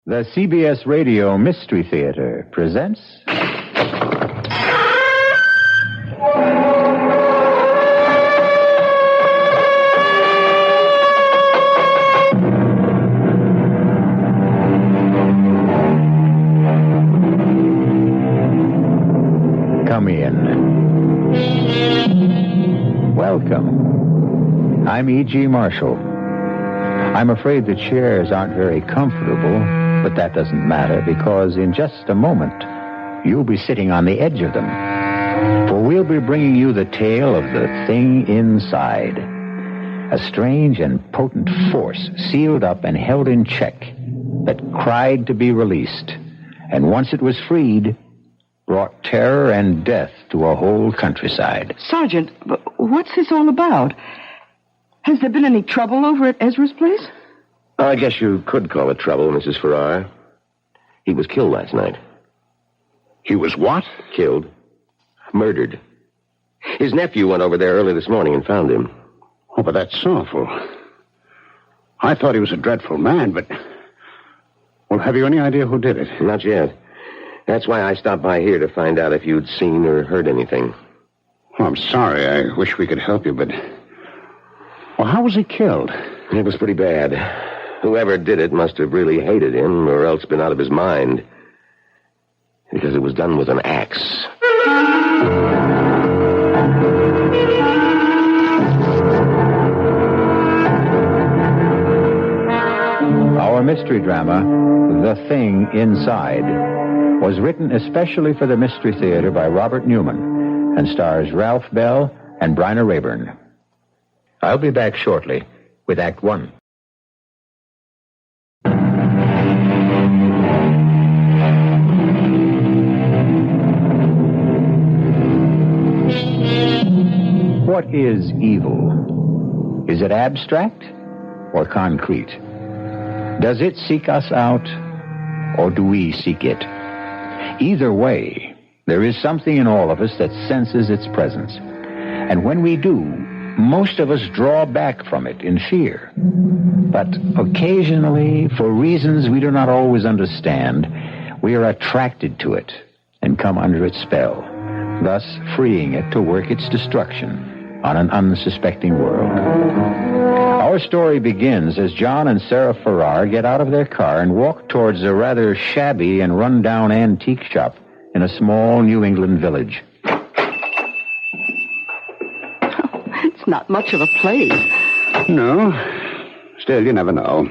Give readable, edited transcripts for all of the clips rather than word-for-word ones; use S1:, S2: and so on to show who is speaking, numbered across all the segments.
S1: The CBS Radio Mystery Theater presents... Come in. Welcome. I'm E.G. Marshall. I'm afraid the chairs aren't very comfortable, but that doesn't matter because in just a moment, you'll be sitting on the edge of them. For we'll be bringing you the tale of the thing inside. A strange and potent force sealed up and held in check that cried to be released. And once it was freed, brought terror and death to a whole countryside.
S2: Sergeant, what's this all about? Has there been any trouble over at Ezra's place?
S3: I guess you could call it trouble, Mrs. Farrar. He was killed last night.
S4: He was what?
S3: Killed. Murdered. His nephew went over there early this morning and found him.
S4: Oh, but that's awful. I thought he was a dreadful man, but... Well, have you any idea who did it?
S3: Not yet. That's why I stopped by here to find out if you'd seen or heard anything.
S4: Oh, I'm sorry. I wish we could help you, but... Well, how was he killed?
S3: It was pretty bad. Whoever did it must have really hated him or else been out of his mind. Because it was done with an axe.
S1: Our mystery drama, The Thing Inside, was written especially for the Mystery Theater by Robert Newman and stars Ralph Bell and Bryna Raeburn. I'll be back shortly with Act One. What is evil? Is it abstract or concrete? Does it seek us out or do we seek it? Either way, there is something in all of us that senses its presence. And when we do, most of us draw back from it in fear. But occasionally, for reasons we do not always understand, we are attracted to it and come under its spell, thus freeing it to work its destruction on an unsuspecting world. Our story begins as John and Sarah Farrar get out of their car and walk towards a rather shabby and run-down antique shop in a small New England village.
S2: It's not much of a place.
S4: No. Still, you never know.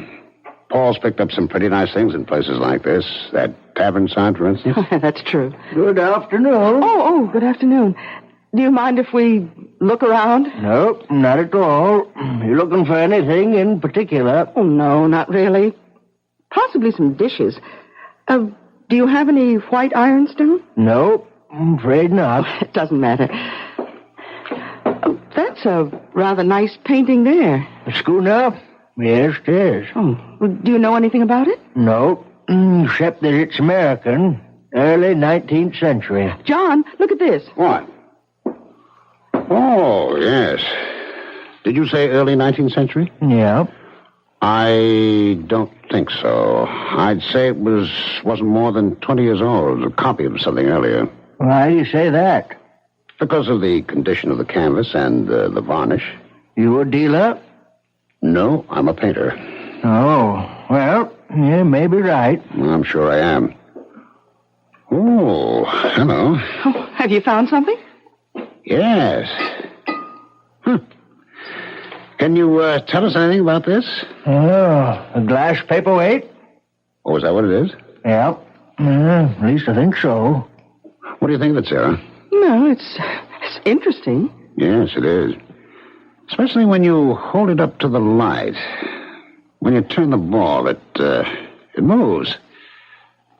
S4: Paul's picked up some pretty nice things in places like this. That tavern sign, for instance.
S2: That's true.
S5: Good afternoon.
S2: Oh, good afternoon. Do you mind if we look around?
S5: Nope, not at all. You looking for anything in particular?
S2: Oh, no, not really. Possibly some dishes. Do you have any white ironstone?
S5: Nope, I'm afraid not.
S2: It doesn't matter. Oh, that's a rather nice painting there.
S5: The schooner? Yes, it is.
S2: Oh, well, do you know anything about it?
S5: Nope, except that it's American. Early 19th century.
S2: John, look at this.
S4: What? Oh, yes. Did you say early 19th century?
S5: Yeah.
S4: I don't think so. I'd say it wasn't more than 20 years old. A copy of something earlier.
S5: Why do you say that?
S4: Because of the condition of the canvas and the varnish.
S5: You a dealer?
S4: No, I'm a painter.
S5: Oh, well, you may be right.
S4: I'm sure I am. Oh, hello.
S2: Oh, have you found something?
S4: Yes. Can you tell us anything about this?
S5: Oh, a glass paperweight?
S4: Oh, is that what it is?
S5: Yeah. At least I think so.
S4: What do you think of it, Sarah?
S2: No, it's interesting.
S4: Yes, it is. Especially when you hold it up to the light. When you turn the ball, it moves.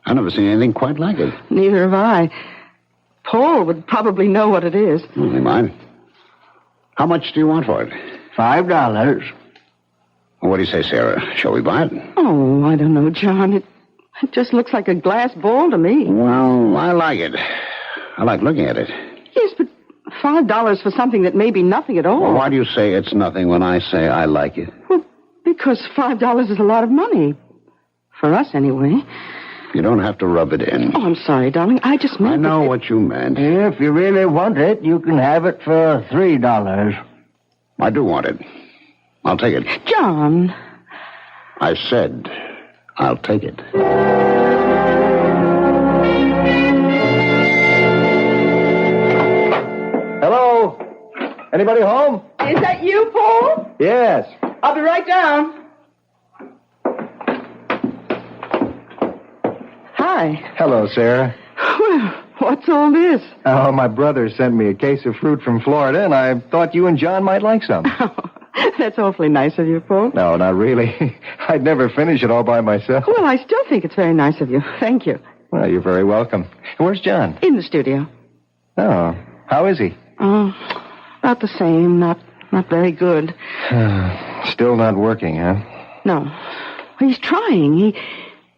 S4: I've never seen anything quite like it.
S2: Neither have I. Paul would probably know what it is.
S4: Never mind. How much do you want for it?
S5: $5.
S4: Well, what do you say, Sarah? Shall we buy it?
S2: Oh, I don't know, John. It just looks like a glass ball to me.
S4: Well, I like it. I like looking at it.
S2: Yes, but $5 for something that may be nothing at all.
S4: Well, why do you say it's nothing when I say I like it?
S2: Well, because $5 is a lot of money. For us, anyway.
S4: You don't have to rub it in.
S2: Oh, I'm sorry, darling. I just meant
S4: I know what you meant.
S5: If you really want it, you can have it for $3.
S4: I do want it. I'll take it.
S2: John.
S4: I said I'll take it.
S6: Hello? Anybody home?
S2: Is that you, Paul?
S6: Yes.
S2: I'll be right down. Hi.
S6: Hello, Sarah.
S2: Well, what's all this?
S6: Oh, my brother sent me a case of fruit from Florida, and I thought you and John might like some.
S2: That's awfully nice of you, Paul.
S6: No, not really. I'd never finish it all by myself.
S2: Well, I still think it's very nice of you. Thank you.
S6: Well, you're very welcome. Where's John?
S2: In the studio.
S6: Oh, how is he?
S2: Oh, about the same. Not very good.
S6: Still not working, huh?
S2: No. He's trying.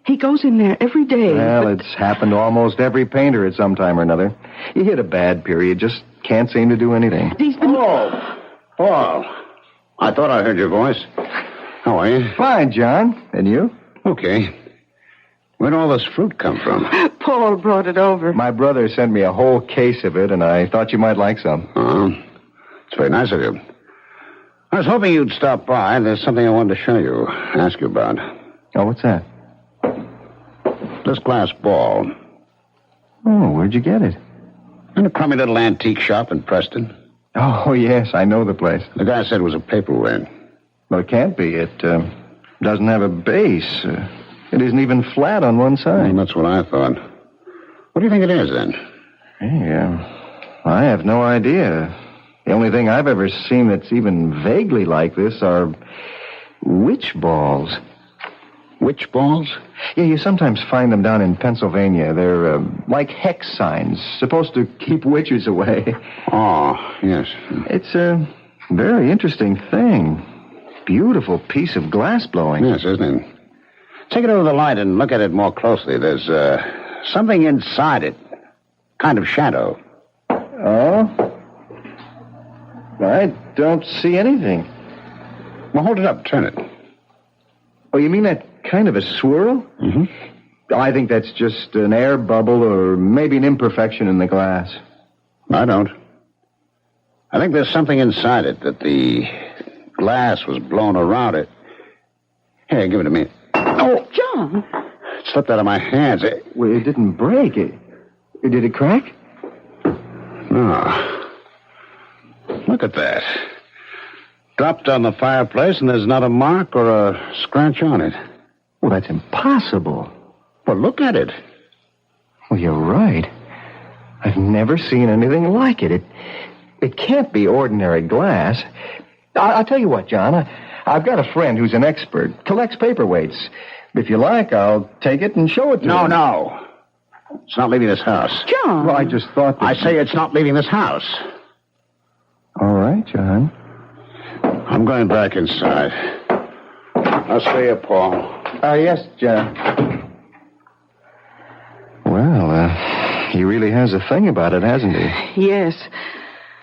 S2: He goes in there every day.
S6: Well,
S2: but...
S6: it's happened to almost every painter at some time or another. You hit a bad period, just can't seem to do anything.
S2: He's been...
S4: Oh, Paul. I thought I heard your voice. How are you?
S6: Fine, John. And you?
S4: Okay. Where'd all this fruit come from?
S2: Paul brought it over.
S6: My brother sent me a whole case of it, and I thought you might like some.
S4: Oh, it's very nice of you. I was hoping you'd stop by. There's something I wanted to show you, ask you about.
S6: Oh, what's that?
S4: This glass ball.
S6: Oh, where'd you get it?
S4: In a crummy little antique shop in Preston.
S6: Oh, yes, I know the place.
S4: The guy said it was a paperweight.
S6: Well, it can't be. It doesn't have a base. It isn't even flat on one side.
S4: Well, that's what I thought. What do you think it is, then?
S6: Yeah, I have no idea. The only thing I've ever seen that's even vaguely like this are witch balls.
S4: Witch balls?
S6: Yeah, you sometimes find them down in Pennsylvania. They're like hex signs, supposed to keep witches away.
S4: Oh, yes.
S6: It's a very interesting thing. Beautiful piece of glass blowing.
S4: Yes, isn't it? Take it over the light and look at it more closely. There's something inside it. Kind of shadow.
S6: Oh? I don't see anything.
S4: Well, hold it up. Turn it.
S6: Oh, you mean that kind of a swirl?
S4: Mm-hmm.
S6: I think that's just an air bubble or maybe an imperfection in the glass.
S4: I don't. I think there's something inside it that the glass was blown around it. Here, give it to me.
S2: Oh, John.
S4: It slipped out of my hands.
S6: Well, it didn't break. Did it crack?
S4: No. Look at that. Dropped on the fireplace, and there's not a mark or a scratch on it.
S6: Well, that's impossible.
S4: Well, look at it.
S6: Well, you're right. I've never seen anything like it. It can't be ordinary glass. I'll tell you what, John. I've got a friend who's an expert, collects paperweights. If you like, I'll take it and show it to him.
S4: No. It's not leaving this house.
S2: John.
S6: Well, I just thought that...
S4: I say it's not leaving this house.
S6: All right, John.
S4: I'm going back inside. I'll see you, Paul.
S6: Yes, John. Well, he really has a thing about it, hasn't he?
S2: Yes.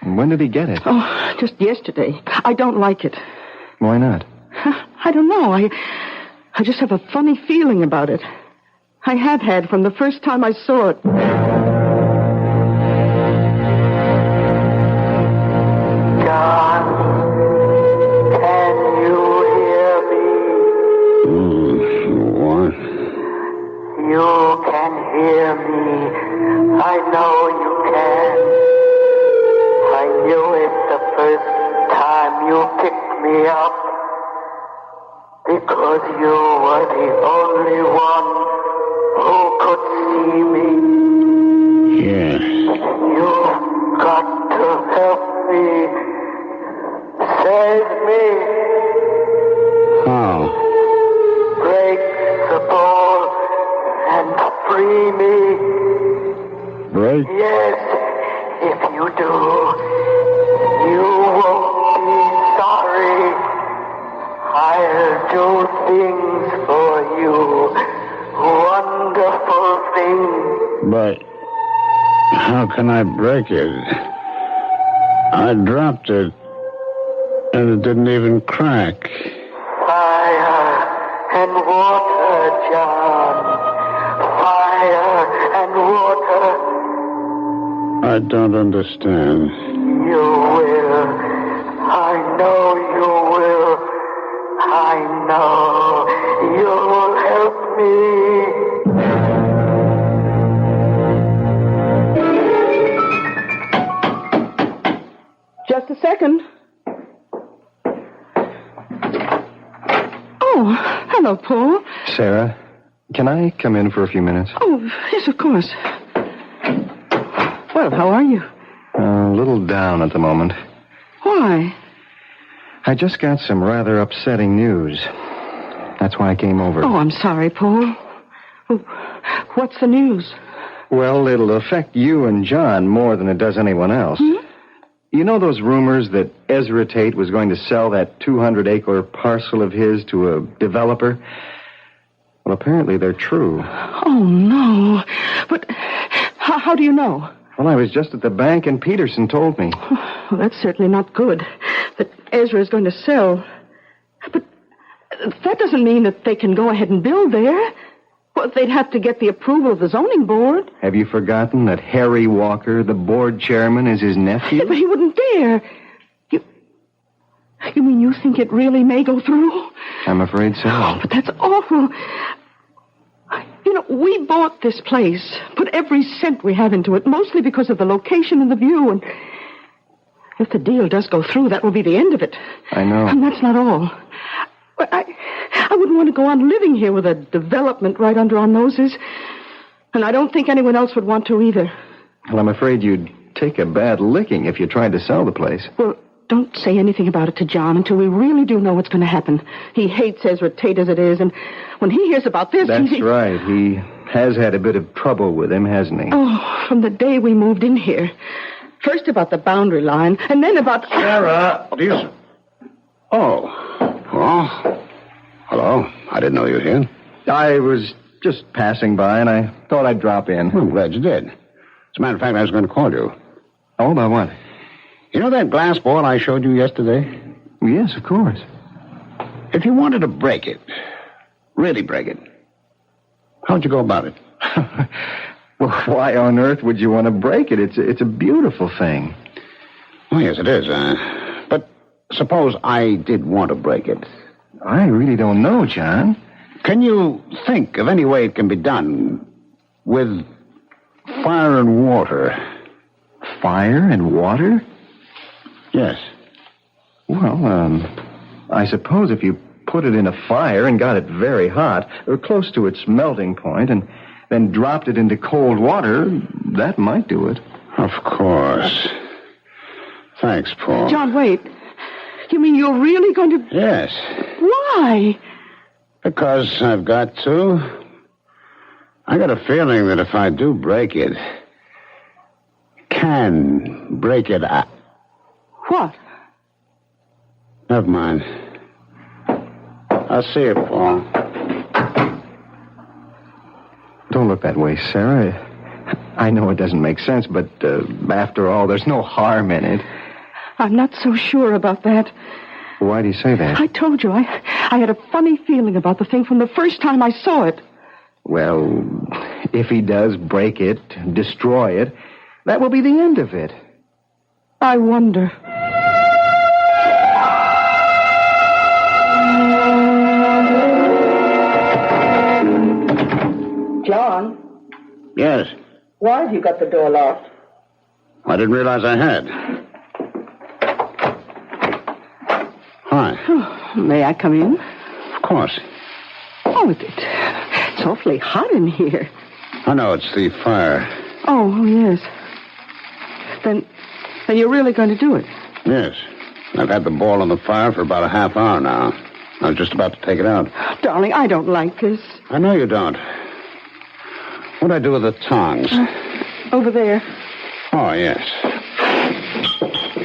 S6: And when did he get it?
S2: Oh, just yesterday. I don't like it.
S6: Why not?
S2: I don't know. I just have a funny feeling about it. I have had from the first time I saw it.
S7: John, can you hear me?
S4: What?
S7: You can hear me. I know you can. I knew it the first time you picked me up. Because you were the only one who could see me.
S4: Yes.
S7: You've got to help me. Save me.
S4: How?
S7: Break the ball and free me.
S4: Break?
S7: Yes, if you do, you won't be sorry. I'll do things for you. Wonderful things.
S4: But how can I break it? I dropped it, and it didn't even crack.
S7: Fire and water John. Fire and water.
S4: I don't understand.
S7: You will. I know you will. I know you'll help me.
S2: Just a second. Oh, hello, Paul.
S6: Sarah, can I come in for a few minutes?
S2: Oh, yes, of course. Well, how are you?
S6: A little down at the moment.
S2: Why?
S6: I just got some rather upsetting news. That's why I came over.
S2: Oh, I'm sorry, Paul. What's the news?
S6: Well, it'll affect you and John more than it does anyone else. You know those rumors that Ezra Tate was going to sell that 200-acre parcel of his to a developer? Well, apparently they're true.
S2: Oh, no. But how do you know?
S6: Well, I was just at the bank and Peterson told me.
S2: Well, that's certainly not good, that Ezra is going to sell. But that doesn't mean that they can go ahead and build there. Well, they'd have to get the approval of the zoning board.
S6: Have you forgotten that Harry Walker, the board chairman, is his nephew?
S2: Yeah, but he wouldn't dare. You mean you think it really may go through?
S6: I'm afraid so.
S2: Oh, but that's awful. You know, we bought this place, put every cent we have into it, mostly because of the location and the view, and if the deal does go through, that will be the end of it.
S6: I know.
S2: And that's not all. I wouldn't want to go on living here with a development right under our noses, and I don't think anyone else would want to either.
S6: Well, I'm afraid you'd take a bad licking if you tried to sell the place.
S2: Well, don't say anything about it to John until we really do know what's going to happen. He hates Ezra Tate as it is, and when he hears about this...
S6: That's right. He has had a bit of trouble with him, hasn't he?
S2: Oh, from the day we moved in here. First about the boundary line, and then about...
S4: Sarah, please. Oh. Hello. I didn't know you were here.
S6: I was just passing by, and I thought I'd drop in.
S4: I'm glad you did. As a matter of fact, I was going to call you.
S6: Oh, about what?
S4: You know that glass ball I showed you yesterday?
S6: Yes, of course.
S4: If you wanted to break it, really break it, how'd you go about it?
S6: Well, why on earth would you want to break it? It's a beautiful thing.
S4: Oh, yes, it is. But suppose I did want to break it.
S6: I really don't know, John.
S4: Can you think of any way it can be done with fire and water?
S6: Fire and water?
S4: Yes.
S6: Well, I suppose if you put it in a fire and got it very hot, or close to its melting point, and then dropped it into cold water, that might do it.
S4: Of course. Thanks, Paul.
S2: John, wait. You mean you're really going to...
S4: Yes.
S2: Why?
S4: Because I've got to. I got a feeling that if I do break it, can break it.
S2: What?
S4: Never mind. I'll see you, Paul.
S6: Don't look that way, Sarah. I know it doesn't make sense, but after all, there's no harm in it.
S2: I'm not so sure about that.
S6: Why do you say that?
S2: I told you, I had a funny feeling about the thing from the first time I saw it.
S6: Well, if he does break it, destroy it, that will be the end of it.
S2: I wonder. John?
S4: Yes.
S2: Why have you got the door locked?
S4: I didn't realize I had. Hi.
S2: Oh, may I come in?
S4: Of course.
S2: Oh, it's awfully hot in here.
S4: I know, it's the fire.
S2: Oh, yes. Then you're really going to do it?
S4: Yes. I've had the ball on the fire for about a half hour now. I was just about to take it out.
S2: Darling, I don't like this.
S4: I know you don't. What'd I do with the tongs?
S2: Over there.
S4: Oh, yes.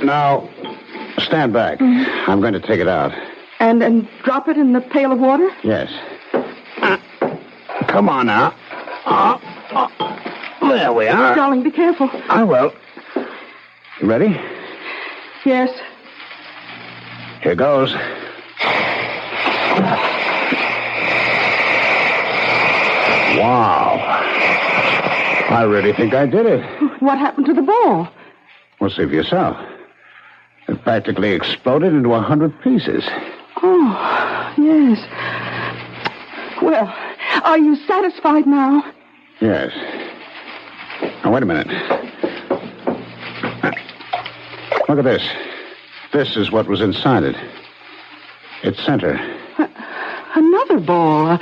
S4: Now, stand back. Mm-hmm. I'm going to take it out.
S2: And drop it in the pail of water?
S4: Yes. Come on now. There we are.
S2: Darling, be careful.
S4: I will. You ready?
S2: Yes.
S4: Here goes. Wow. I really think I did it.
S2: What happened to the ball?
S4: Well, see for yourself. It practically exploded into 100 pieces.
S2: Oh, yes. Well, are you satisfied now?
S4: Yes. Now, wait a minute. Look at this. This is what was inside it. Its center.
S2: Another ball.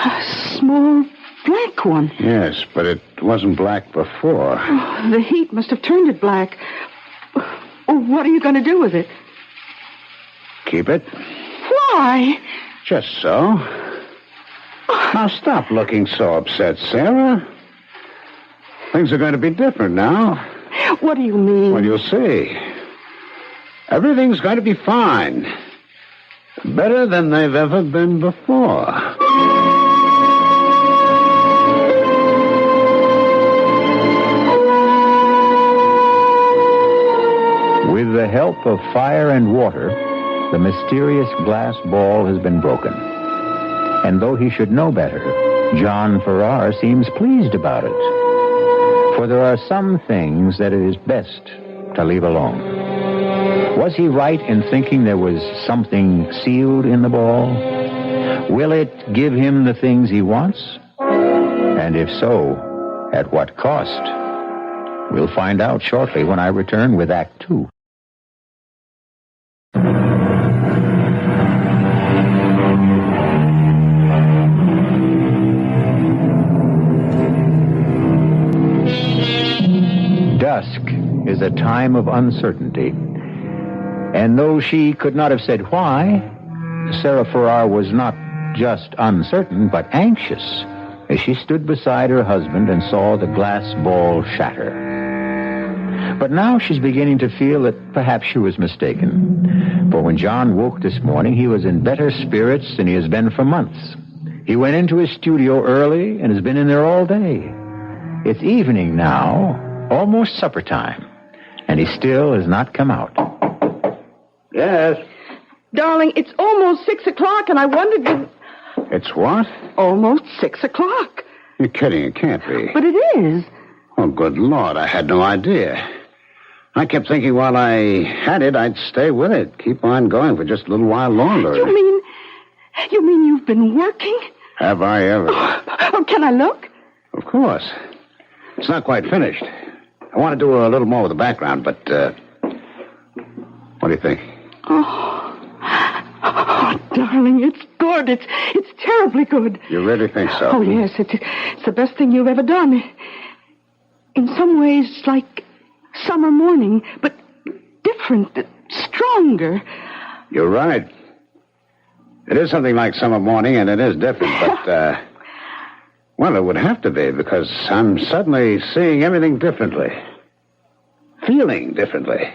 S2: A small black one.
S4: Yes, but it wasn't black before.
S2: Oh, the heat must have turned it black. Oh, what are you going to do with it?
S4: Keep it.
S2: Why?
S4: Just so. Now, stop looking so upset, Sarah. Things are going to be different now.
S2: What do you mean?
S4: Well, you'll see. Everything's going to be fine. Better than they've ever been before.
S1: With the help of fire and water, the mysterious glass ball has been broken. And though he should know better, John Farrar seems pleased about it. For there are some things that it is best to leave alone. Was he right in thinking there was something sealed in the ball? Will it give him the things he wants? And if so, at what cost? We'll find out shortly when I return with Act 2. Dusk is a time of uncertainty. And though she could not have said why, Sarah Farrar was not just uncertain, but anxious as she stood beside her husband and saw the glass ball shatter. But now she's beginning to feel that perhaps she was mistaken. For when John woke this morning, he was in better spirits than he has been for months. He went into his studio early and has been in there all day. It's evening now, almost supper time, and he still has not come out.
S4: Yes?
S2: Darling, it's almost 6 o'clock, and I wondered if...
S4: It's what?
S2: Almost 6 o'clock.
S4: You're kidding. It can't be.
S2: But it is.
S4: Oh, good Lord. I had no idea. I kept thinking while I had it, I'd stay with it. Keep on going for just a little while longer.
S2: You mean you've been working?
S4: Have I ever?
S2: Oh, can I look?
S4: Of course. It's not quite finished. I want to do a little more with the background, but, what do you think?
S2: Oh, darling, it's good. It's terribly good.
S4: You really think so?
S2: Oh, yes. It's the best thing you've ever done. In some ways, it's like summer morning, but different, stronger.
S4: You're right. It is something like summer morning, and it is different, but, well, it would have to be, because I'm suddenly seeing everything differently. Feeling differently.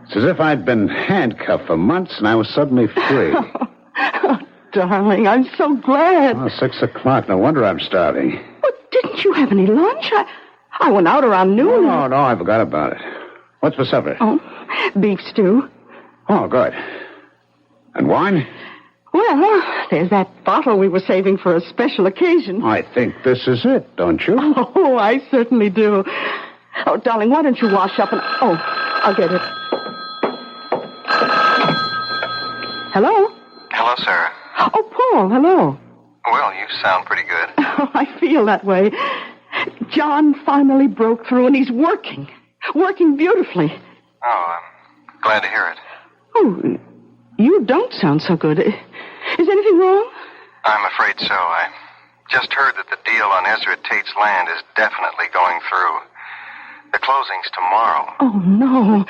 S4: It's as if I'd been handcuffed for months and I was suddenly free.
S2: Oh, darling, I'm so glad.
S4: Oh, 6 o'clock. No wonder I'm starving.
S2: But didn't you have any lunch? I went out around noon.
S4: No, I forgot about it. What's for supper?
S2: Oh, beef stew.
S4: Oh, good. And wine?
S2: Well, there's that bottle we were saving for a special occasion.
S4: I think this is it, don't you?
S2: Oh, I certainly do. Oh, darling, why don't you wash up and... Oh, I'll get it. Hello?
S6: Hello, Sarah.
S2: Oh, Paul, hello.
S6: Well, you sound pretty good.
S2: Oh, I feel that way. John finally broke through, and he's working. Working beautifully.
S6: Oh, I'm glad to hear it.
S2: Oh, you don't sound so good. Is anything wrong?
S6: I'm afraid so. I just heard that the deal on Ezra Tate's land is definitely going through. The closing's tomorrow.
S2: Oh, no.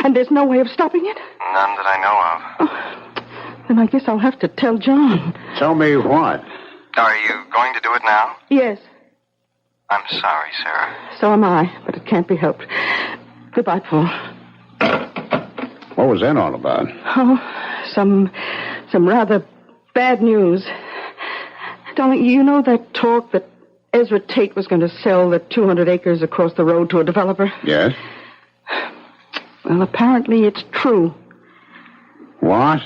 S2: And there's no way of stopping it?
S6: None that I know of.
S2: Oh, then I guess I'll have to tell John.
S4: Tell me what?
S6: Are you going to do it now?
S2: Yes.
S6: I'm sorry, Sarah.
S2: So am I, but it can't be helped. Goodbye, Paul.
S4: What was that all about?
S2: Oh, some rather bad news. Darling, you know that talk that Ezra Tate was going to sell the 200 acres across the road to a developer?
S4: Yes?
S2: Well, apparently it's true.
S4: What?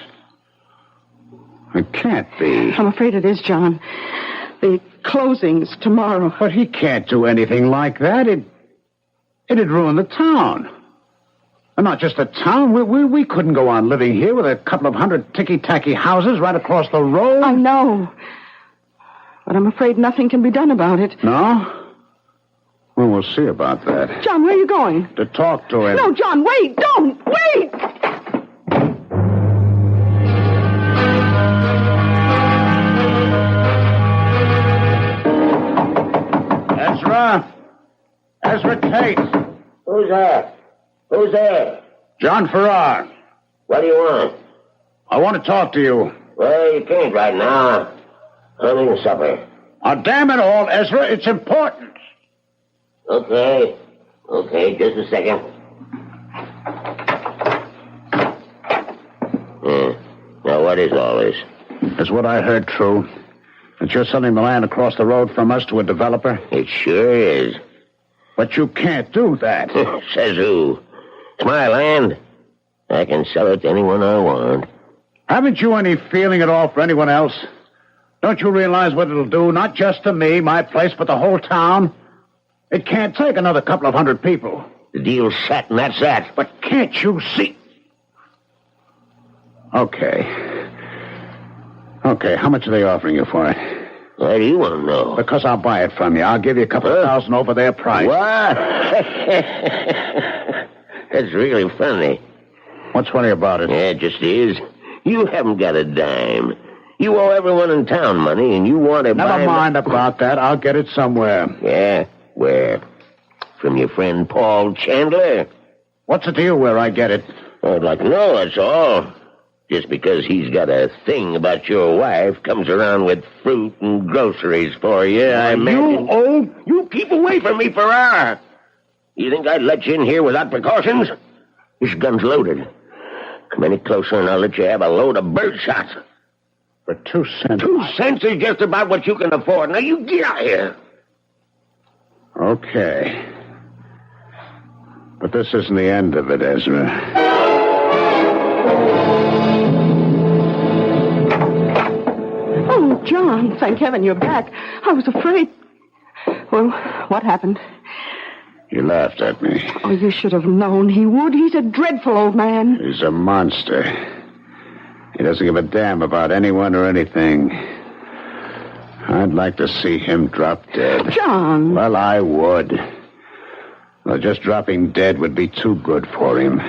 S4: It can't be.
S2: I'm afraid it is, John. The closing's tomorrow.
S4: But he can't do anything like that. It'd ruin the town. And not just the town. We couldn't go on living here with a couple of hundred ticky-tacky houses right across the road.
S2: I know. But I'm afraid nothing can be done about it.
S4: No? Well, we'll see about that.
S2: John, where are you going?
S4: To talk to him.
S2: No, John, wait! Don't! Wait!
S4: Ezra Tate.
S3: Who's that? Who's there?
S4: John Farrar.
S3: What do you want?
S4: I want to talk to you.
S3: Well, you can't right now. I'm eating supper.
S4: Oh, damn it all, Ezra. It's important.
S3: Okay. Okay, just a second. Now, what is all this?
S4: Is what I heard true? That you're selling the land across the road from us to a developer?
S3: It sure is.
S4: But you can't do that.
S3: Says who? It's my land. I can sell it to anyone I want.
S4: Haven't you any feeling at all for anyone else? Don't you realize what it'll do, not just to me, my place, but the whole town? It can't take another couple of hundred people.
S3: The deal's set, and that's that.
S4: But can't you see? Okay. Okay, how much are they offering you for it?
S3: Why do you want to know?
S4: Because I'll buy it from you. I'll give you a couple of thousand over their price.
S3: What? That's really funny.
S4: What's funny about it?
S3: Yeah, it just is. You haven't got a dime. You owe everyone in town money, and you want to buy...
S4: Never mind about that. I'll get it somewhere.
S3: Yeah? Where? From your friend Paul Chandler?
S4: What's the deal where I get it?
S3: I'd like to know, that's all. Just because he's got a thing about your wife, comes around with fruit and groceries for you, I imagine... You keep away from me, Farrar. You think I'd let you in here without precautions? This gun's loaded. Come any closer and I'll let you have a load of bird shots.
S4: For 2 cents?
S3: 2 cents is just about what you can afford. Now you get out of here.
S4: Okay. But this isn't the end of it, Ezra.
S2: Oh, John, thank heaven you're back. I was afraid. Well, what happened?
S4: He laughed at me.
S2: Oh, you should have known he would. He's a dreadful old man.
S4: He's a monster. He doesn't give a damn about anyone or anything. I'd like to see him drop dead.
S2: John!
S4: Well, I would. Well, just dropping dead would be too good for him.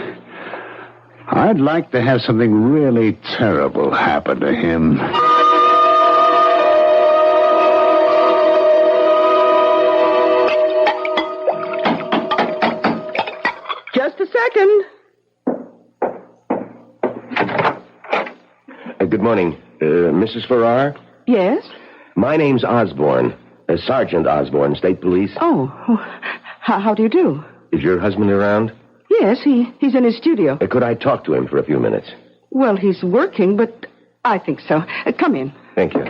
S4: I'd like to have something really terrible happen to him.
S2: Just a second.
S3: Good morning. Mrs. Farrar?
S2: Yes?
S3: My name's Osborne. Sergeant Osborne, State Police.
S2: Oh, how do you do?
S3: Is your husband around?
S2: Yes, he's in his studio.
S3: Could I talk to him for a few minutes?
S2: Well, he's working, but I think so. Come in.
S3: Thank you.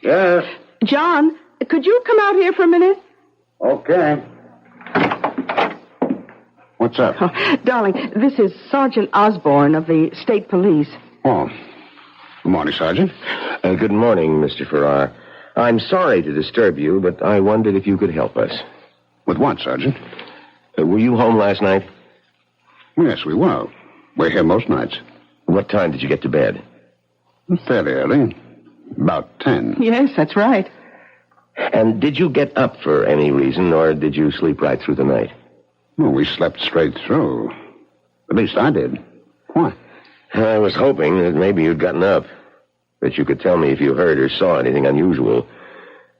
S4: Yes?
S2: John, could you come out here for a minute?
S4: Okay. What's up?
S2: Oh, darling, this is Sergeant Osborne of the State Police.
S4: Oh. Good morning, Sergeant.
S3: Good morning, Mr. Farrar. I'm sorry to disturb you, but I wondered if you could help us.
S4: With what, Sergeant?
S3: Were you home last night?
S4: Yes, we were. We're here most nights.
S3: What time did you get to bed?
S4: Fairly early. About 10.
S2: Yes, that's right.
S3: And did you get up for any reason, or did you sleep right through the night?
S4: Well, we slept straight through. At least I did. Why?
S3: I was hoping that maybe you'd gotten up. That you could tell me if you heard or saw anything unusual.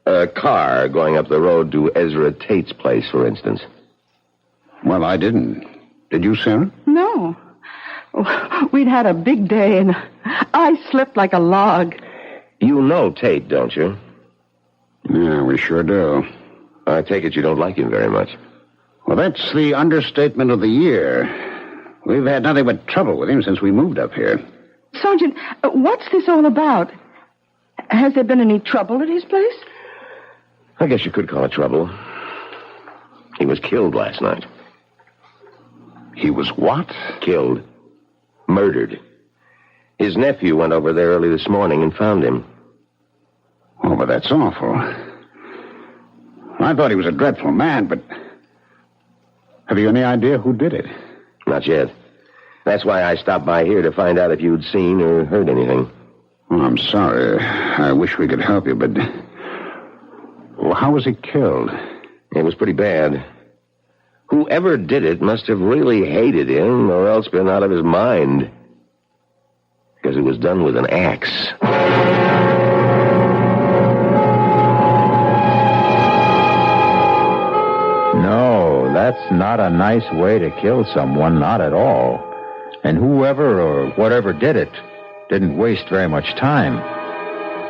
S3: A car going up the road to Ezra Tate's place, for instance.
S4: Well, I didn't. Did you, Sarah?
S2: No. Oh, we'd had a big day, and I slept like a log.
S3: You know Tate, don't you?
S4: Yeah, we sure do.
S3: I take it you don't like him very much.
S4: Well, that's the understatement of the year. We've had nothing but trouble with him since we moved up here.
S2: Sergeant, what's this all about? Has there been any trouble at his place?
S3: I guess you could call it trouble. He was killed last night.
S4: He was what?
S3: Killed. Murdered. His nephew went over there early this morning and found him.
S4: Oh, but that's awful. I thought he was a dreadful man, but... Have you any idea who did it?
S3: Not yet. That's why I stopped by here to find out if you'd seen or heard anything.
S4: Oh, I'm sorry. I wish we could help you, but... Well, how was he killed?
S3: It was pretty bad. Whoever did it must have really hated him or else been out of his mind. Because it was done with an axe.
S1: No, that's not a nice way to kill someone, not at all. And whoever or whatever did it didn't waste very much time.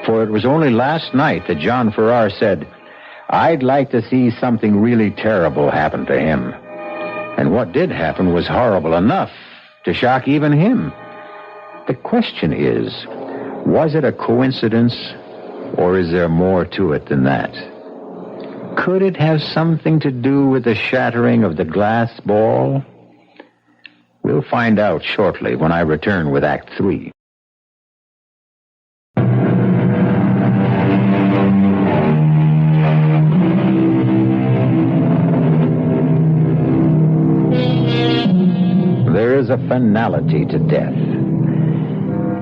S1: For it was only last night that John Farrar said, "I'd like to see something really terrible happen to him." And what did happen was horrible enough to shock even him. The question is, was it a coincidence, or is there more to it than that? Could it have something to do with the shattering of the glass ball? We'll find out shortly when I return with Act 3. There is a finality to death.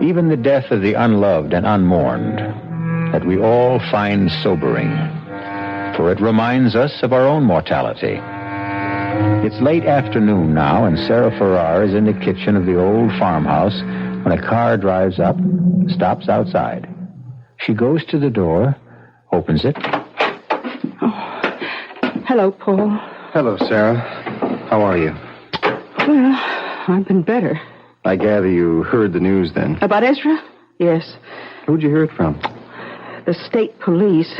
S1: Even the death of the unloved and unmourned, that we all find sobering, for it reminds us of our own mortality. It's late afternoon now, and Sarah Farrar is in the kitchen of the old farmhouse when a car drives up, stops outside. She goes to the door, opens it.
S2: Oh. Hello, Paul.
S6: Hello, Sarah. How are you?
S2: Well, I've been better.
S6: I gather you heard the news then.
S2: About Ezra? Yes.
S6: Who'd you hear it from?
S2: The state police.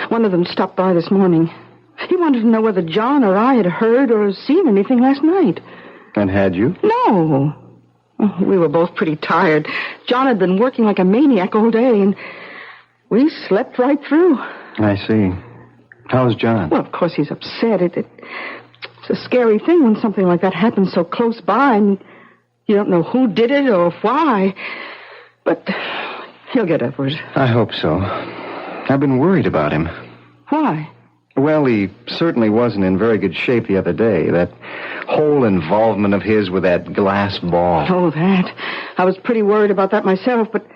S2: One of them stopped by this morning. He wanted to know whether John or I had heard or seen anything last night.
S6: And had you?
S2: No. Oh, we were both pretty tired. John had been working like a maniac all day, and we slept right through.
S6: I see. How's John?
S2: Well, of course he's upset. It's a scary thing when something like that happens so close by, and you don't know who did it or why. But he'll get over it.
S6: I hope so. I've been worried about him.
S2: Why?
S6: Well, he certainly wasn't in very good shape the other day. That whole involvement of his with that glass ball.
S2: Oh, that. I was pretty worried about that myself, but...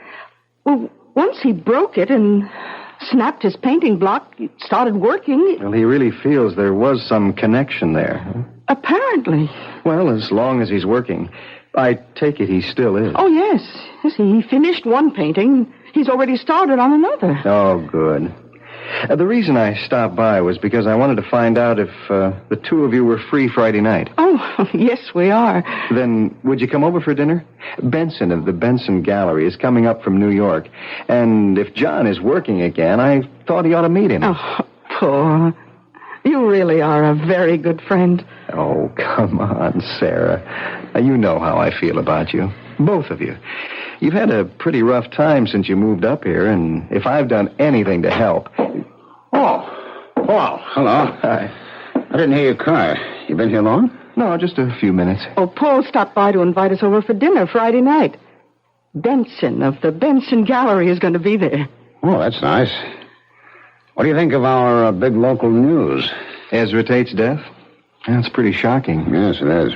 S2: Well, once he broke it and snapped his painting block, it started working.
S6: Well, he really feels there was some connection there.
S2: Apparently.
S6: Well, as long as he's working. I take it he still is.
S2: Oh, yes. Yes, he finished one painting. He's already started on another.
S6: Oh, good. The reason I stopped by was because I wanted to find out if the two of you were free Friday night.
S2: Oh, yes, we are.
S6: Then would you come over for dinner? Benson of the Benson Gallery is coming up from New York. And if John is working again, I thought he ought to meet him.
S2: Oh, Paul. You really are a very good friend.
S6: Oh, come on, Sarah. You know how I feel about you. Both of you. You've had a pretty rough time since you moved up here, and if I've done anything to help...
S4: Oh, Paul. Hello.
S6: Hi.
S4: I didn't hear your car. You been here long?
S6: No, just a few minutes.
S2: Oh, Paul stopped by to invite us over for dinner Friday night. Benson of the Benson Gallery is going to be there.
S4: Oh, that's nice. What do you think of our big local news?
S6: Ezra Tate's death? That's pretty shocking.
S4: Yes, it is.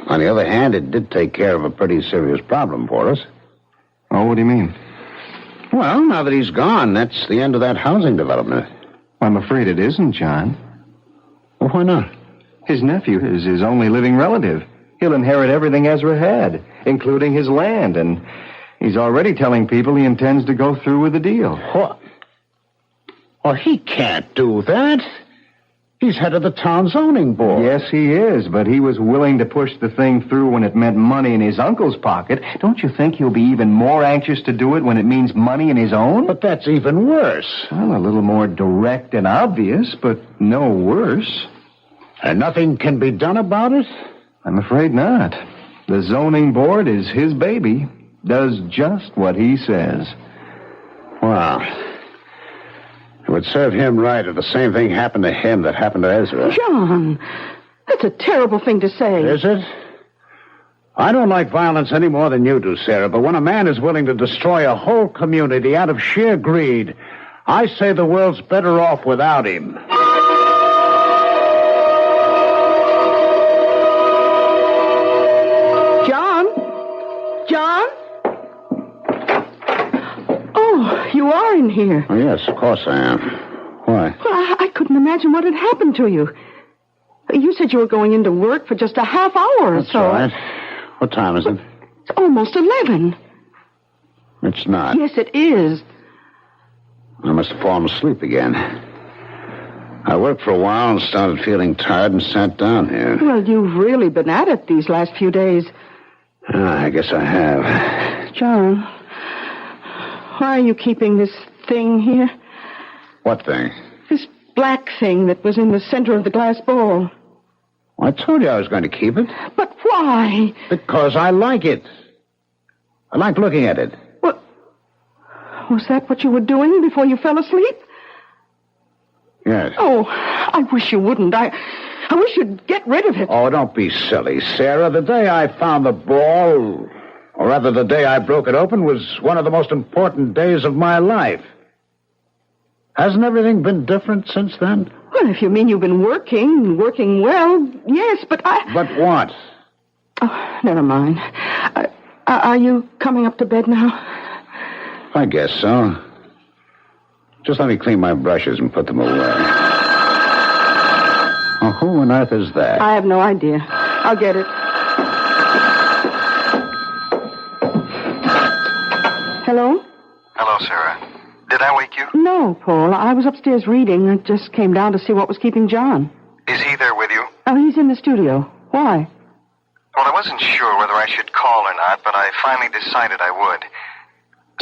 S4: On the other hand, it did take care of a pretty serious problem for us.
S6: Oh, what do you mean?
S4: Well, now that he's gone, that's the end of that housing development.
S6: I'm afraid it isn't, John.
S4: Well, why not?
S6: His nephew is his only living relative. He'll inherit everything Ezra had, including his land, and he's already telling people he intends to go through with the deal.
S4: What? Well, he can't do that. He's head of the town zoning board.
S6: Yes, he is, but he was willing to push the thing through when it meant money in his uncle's pocket. Don't you think he'll be even more anxious to do it when it means money in his own?
S4: But that's even worse.
S6: Well, a little more direct and obvious, but no worse.
S4: And nothing can be done about it?
S6: I'm afraid not. The zoning board is his baby. Does just what he says.
S4: Well, it would serve him right if the same thing happened to him that happened to Ezra.
S2: John, that's a terrible thing to say.
S4: Is it? I don't like violence any more than you do, Sarah, but when a man is willing to destroy a whole community out of sheer greed, I say the world's better off without him.
S2: John? Oh, you are in here.
S4: Oh, yes, of course I am. Why?
S2: Well, I couldn't imagine what had happened to you. You said you were going into work for just a half hour or
S4: That's
S2: so.
S4: right. What time is it?
S2: It's almost 11.
S4: It's not.
S2: Yes, it is.
S4: I must have fallen asleep again. I worked for a while and started feeling tired and sat down here.
S2: Well, you've really been at it these last few days.
S4: I guess I have.
S2: John, why are you keeping this thing here?
S4: What thing?
S2: This black thing that was in the center of the glass bowl.
S4: I told you I was going to keep it.
S2: But why?
S4: Because I like it. I like looking at it.
S2: What? Was that what you were doing before you fell asleep?
S4: Yes.
S2: Oh, I wish you wouldn't. I wish you'd get rid of it.
S4: Oh, don't be silly, Sarah. The day I found the ball, or rather the day I broke it open, was one of the most important days of my life. Hasn't everything been different since then?
S2: Well, if you mean you've been working well, yes, but I...
S4: But what?
S2: Oh, never mind. Are you coming up to bed now?
S4: I guess so. Just let me clean my brushes and put them away. Oh, who on earth is that?
S2: I have no idea. I'll get it. Hello?
S6: Hello, Sarah. Did I wake you?
S2: No, Paul. I was upstairs reading. I just came down to see what was keeping John.
S6: Is he there with you?
S2: Oh, he's in the studio. Why?
S6: Well, I wasn't sure whether I should call or not, but I finally decided I would.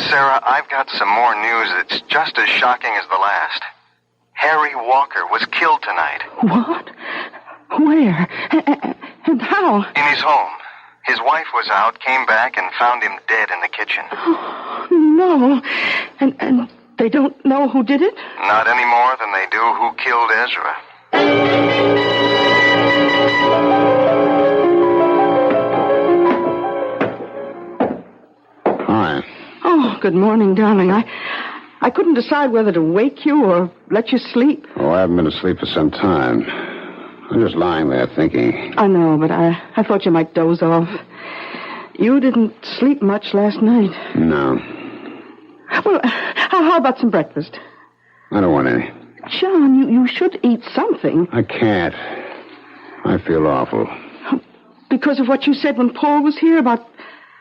S6: Sarah, I've got some more news that's just as shocking as the last. Harry Walker was killed tonight.
S2: What? Where? And how?
S6: In his home. His wife was out, came back, and found him dead in the kitchen.
S2: Oh, no. And they don't know who did it?
S6: Not any more than they do who killed Ezra.
S4: Hi.
S2: Oh, good morning, darling. I couldn't decide whether to wake you or let you sleep.
S4: Oh, I haven't been asleep for some time. I'm just lying there thinking.
S2: I know, but I thought you might doze off. You didn't sleep much last night.
S4: No.
S2: Well, how about some breakfast?
S4: I don't want any.
S2: John, you should eat something.
S4: I can't. I feel awful.
S2: Because of what you said when Paul was here about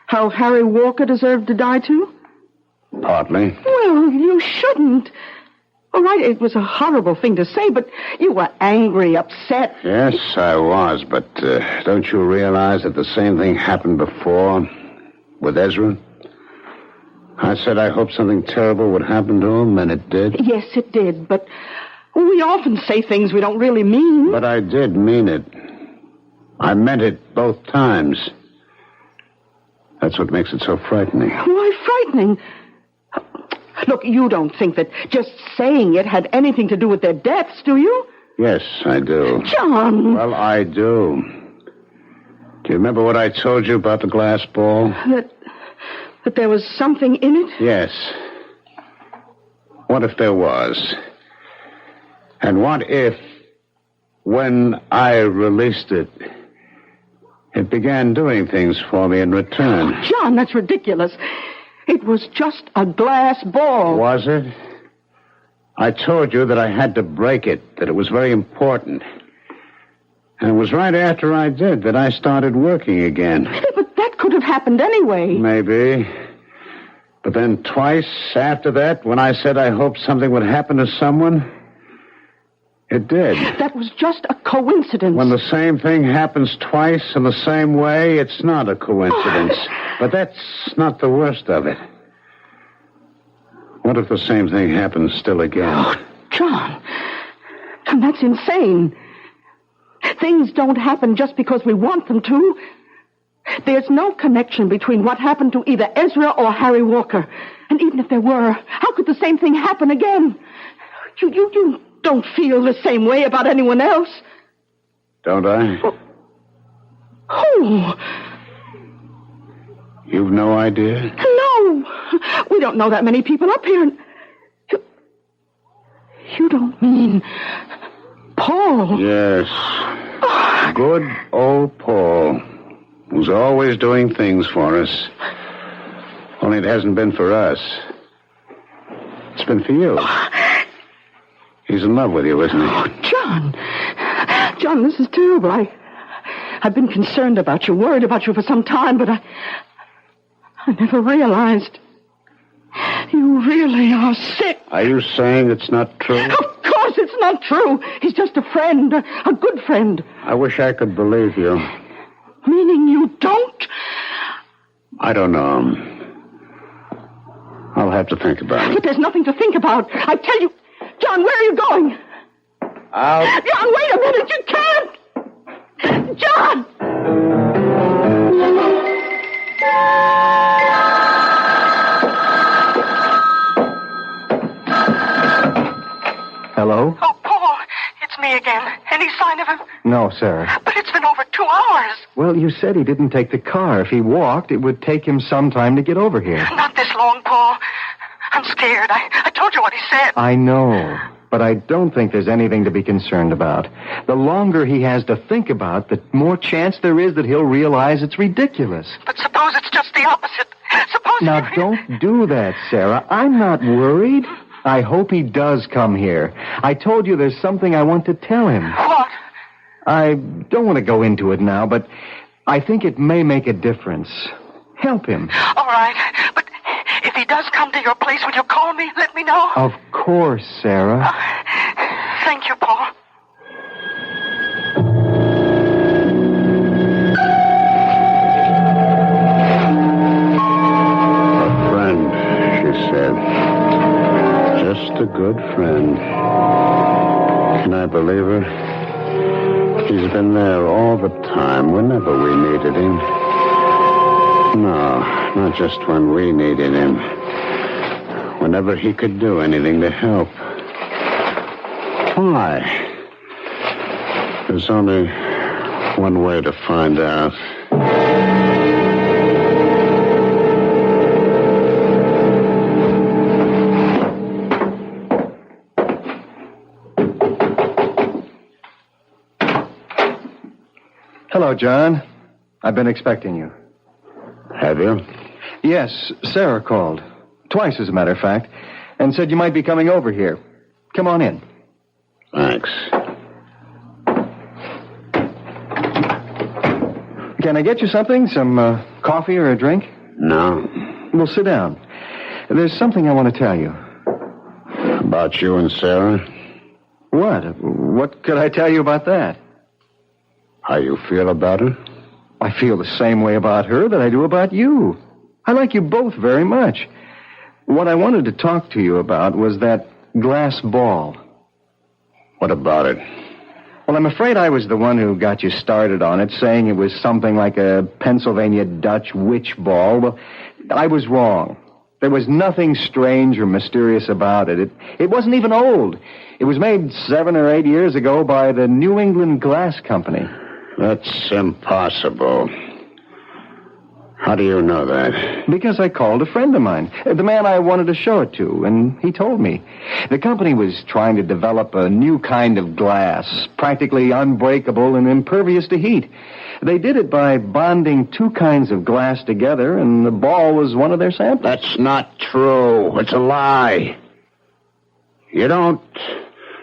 S2: how Harry Walker deserved to die too?
S4: Partly.
S2: Well, you shouldn't. All right, it was a horrible thing to say, but you were angry, upset.
S4: Yes, I was, but don't you realize that the same thing happened before with Ezra? I said I hoped something terrible would happen to him, and it did.
S2: Yes, it did, but we often say things we don't really mean.
S4: But I did mean it. I meant it both times. That's what makes it so frightening.
S2: Why frightening? Look, you don't think that just saying it had anything to do with their deaths, do you?
S4: Yes, I do.
S2: John!
S4: Well, I do. Do you remember what I told you about the glass ball?
S2: That there was something in it?
S4: Yes. What if there was? And what if, when I released it, it began doing things for me in return?
S2: Oh, John, that's ridiculous. It was just a glass ball.
S4: Was it? I told you that I had to break it, that it was very important. And it was right after I did that I started working again.
S2: But that could have happened anyway.
S4: Maybe. But then twice after that, when I said I hoped something would happen to someone, it did.
S2: That was just a coincidence.
S4: When the same thing happens twice in the same way, it's not a coincidence. But that's not the worst of it. What if the same thing happens still again?
S2: Oh, John, that's insane. Things don't happen just because we want them to. There's no connection between what happened to either Ezra or Harry Walker. And even if there were, how could the same thing happen again? You don't feel the same way about anyone else.
S4: Don't I?
S2: Who?
S4: You've no idea?
S2: No. We don't know that many people up here. You don't mean Paul?
S4: Yes. Good old Paul, who's always doing things for us. Only it hasn't been for us. It's been for you. He's in love with you, isn't he?
S2: Oh, John. John, this is terrible. I've been concerned about you, worried about you for some time, but I never realized you really are sick.
S4: Are you saying it's not true?
S2: Of course it's not true. He's just a friend, a good friend.
S4: I wish I could believe you.
S2: Meaning you don't?
S4: I don't know. I'll have to think about it.
S2: But there's nothing to think about. I tell you, John, where are you going?
S4: Out.
S2: John, wait a minute. You can't. John!
S6: Hello?
S2: Oh, Paul, it's me again. Any sign of him?
S6: No, Sarah.
S2: But it's been over 2 hours.
S6: Well, you said he didn't take the car. If he walked, it would take him some time to get over here.
S2: Not this long, Paul. I'm scared. I told you what he said.
S6: I know, but I don't think there's anything to be concerned about. The longer he has to think about, the more chance there is that he'll realize it's ridiculous.
S2: But suppose it's just the opposite. Suppose...
S6: Now, don't do that, Sarah. I'm not worried. I hope he does come here. I told you there's something I want to tell him.
S2: What?
S6: I don't want to go into it now, but I think it may make a difference. Help him.
S2: All right, but if he does come to your place, will you call me? Let me know.
S6: Of course, Sarah.
S2: Thank you, Paul.
S4: A friend, she said. Just a good friend. Can I believe her? He's been there all the time, whenever we needed him. No, not just when we needed him. Whenever he could do anything to help. Why? There's only one way to find out.
S6: Hello, John. I've been expecting you.
S4: Have you?
S6: Yes, Sarah called. Twice, as a matter of fact. And said you might be coming over here. Come on in.
S4: Thanks.
S6: Can I get you something? Some coffee or a drink?
S4: No.
S6: Well, sit down. There's something I want to tell you.
S4: About you and Sarah?
S6: What? What could I tell you about that?
S4: How you feel about her?
S6: I feel the same way about her that I do about you. I like you both very much. What I wanted to talk to you about was that glass ball.
S4: What about it?
S6: Well, I'm afraid I was the one who got you started on it, saying it was something like a Pennsylvania Dutch witch ball. Well, I was wrong. There was nothing strange or mysterious about it. It wasn't even old. It was made 7 or 8 years ago by the New England Glass Company.
S4: That's impossible. How do you know that?
S6: Because I called a friend of mine, the man I wanted to show it to, and he told me. The company was trying to develop a new kind of glass, practically unbreakable and impervious to heat. They did it by bonding 2 kinds of glass together, and the ball was one of their samples.
S4: That's not true. It's a lie. You don't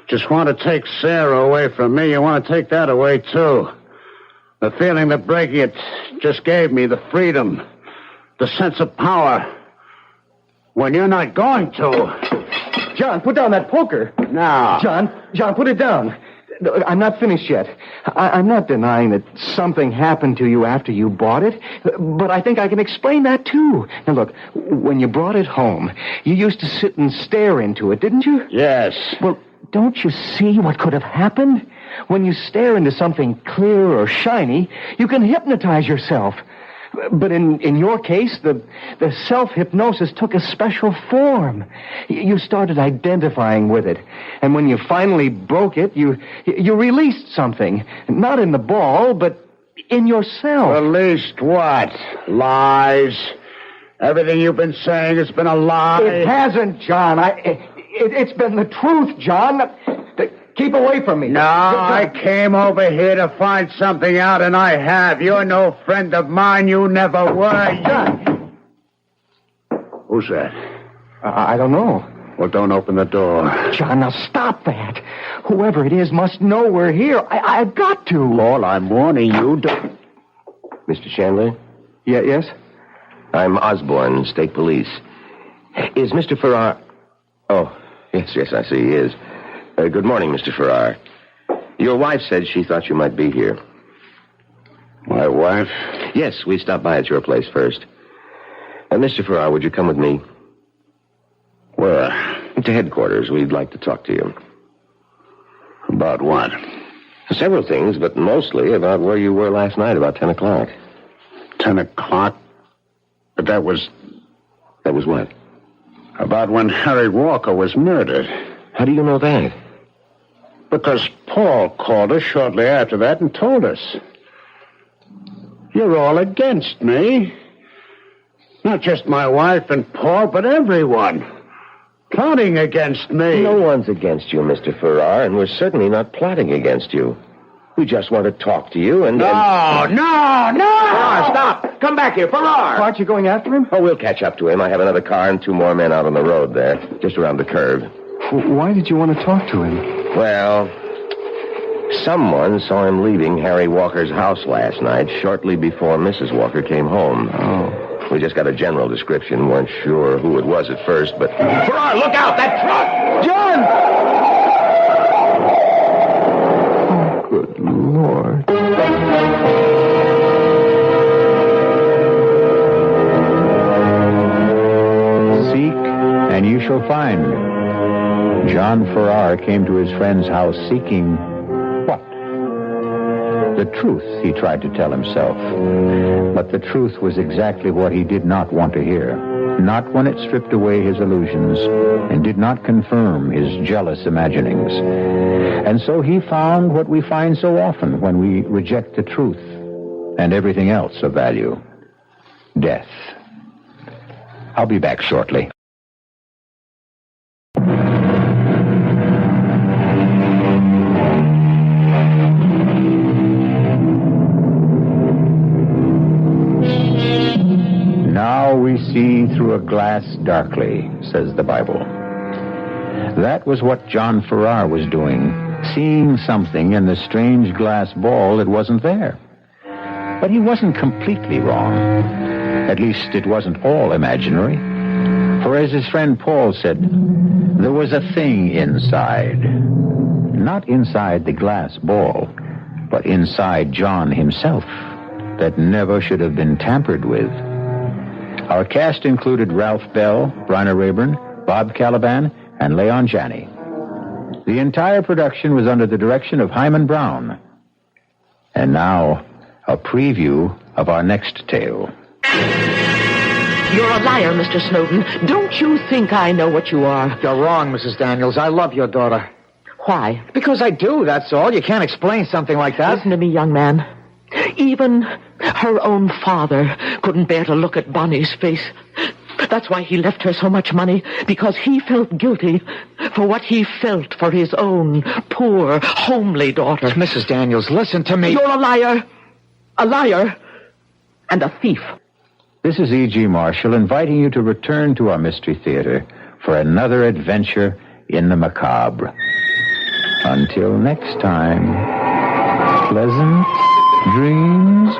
S4: just want to take Sarah away from me. You want to take that away, too. The feeling that breaking it just gave me, the freedom, the sense of power. When you're not going to.
S6: John, put down that poker.
S4: Now.
S6: John, put it down. I'm not finished yet. I'm not denying that something happened to you after you bought it, but I think I can explain that, too. Now, look, when you brought it home, you used to sit and stare into it, didn't you?
S4: Yes.
S6: Well, don't you see what could have happened? When you stare into something clear or shiny, you can hypnotize yourself. But in your case, the self-hypnosis took a special form. You started identifying with it. And when you finally broke it, you released something. Not in the ball, but in yourself.
S4: Released what? Lies. Everything you've been saying has been a lie.
S6: It hasn't, John. It's been the truth, John. Keep away from me.
S4: No, I came over here to find something out, and I have. You're no friend of mine. You never were.
S6: John.
S4: Who's that?
S6: I don't know.
S4: Well, don't open the door.
S6: John, now stop that. Whoever it is must know we're here. I've got to.
S4: Paul, I'm warning you. Don't...
S3: Mr. Chandler?
S6: Yes?
S3: I'm Osborne, State Police. Is Mr. Farrar... Oh, yes, I see he is. Good morning, Mr. Farrar. Your wife said she thought you might be here.
S4: My wife?
S3: Yes, we stopped by at your place first. Mr. Farrar, would you come with me?
S4: Where?
S3: To headquarters. We'd like to talk to you.
S4: About what?
S3: Several things, but mostly about where you were last night about 10 o'clock.
S4: 10 o'clock? But that was...
S3: That was what?
S4: About when Harry Walker was murdered.
S3: How do you know that?
S4: Because Paul called us shortly after that and told us. You're all against me. Not just my wife and Paul, but everyone. Plotting against me.
S3: No one's against you, Mr. Farrar, and we're certainly not plotting against you. We just want to talk to you and...
S4: No!
S3: Farrar, stop! Come back here, Farrar!
S6: Aren't you going after him?
S3: Oh, we'll catch up to him. I have another car and 2 more men out on the road there, just around the curve.
S6: Why did you want to talk to him?
S3: Well, someone saw him leaving Harry Walker's house last night, shortly before Mrs. Walker came home.
S6: Oh.
S3: We just got a general description. Weren't sure who it was at first, but... Farrar, look out! That truck!
S6: John! Oh, good Lord.
S1: Seek, and you shall find. John Farrar came to his friend's house seeking what? The truth, he tried to tell himself. But the truth was exactly what he did not want to hear. Not when it stripped away his illusions and did not confirm his jealous imaginings. And so he found what we find so often when we reject the truth and everything else of value. Death. I'll be back shortly. Now we see through a glass darkly, says the Bible. That was what John Farrar was doing, seeing something in the strange glass ball that wasn't there. But he wasn't completely wrong. At least it wasn't all imaginary. For as his friend Paul said, there was a thing inside. Not inside the glass ball, but inside John himself, that never should have been tampered with. Our cast included Ralph Bell, Bryna Raeburn, Bob Kaliban, and Leon Janney. The entire production was under the direction of Himan Brown. And now, a preview of our next tale.
S2: You're a liar, Mr. Snowden. Don't you think I know what you are?
S8: You're wrong, Mrs. Daniels. I love your daughter.
S2: Why?
S8: Because I do, that's all. You can't explain something like that.
S2: Listen to me, young man. Even her own father couldn't bear to look at Bonnie's face. That's why he left her so much money, because he felt guilty for what he felt for his own poor, homely daughter.
S8: Mrs. Daniels, listen to me.
S2: You're a liar, and a thief.
S1: This is E.G. Marshall inviting you to return to our Mystery Theater for another adventure in the macabre. Until next time, pleasant dreams.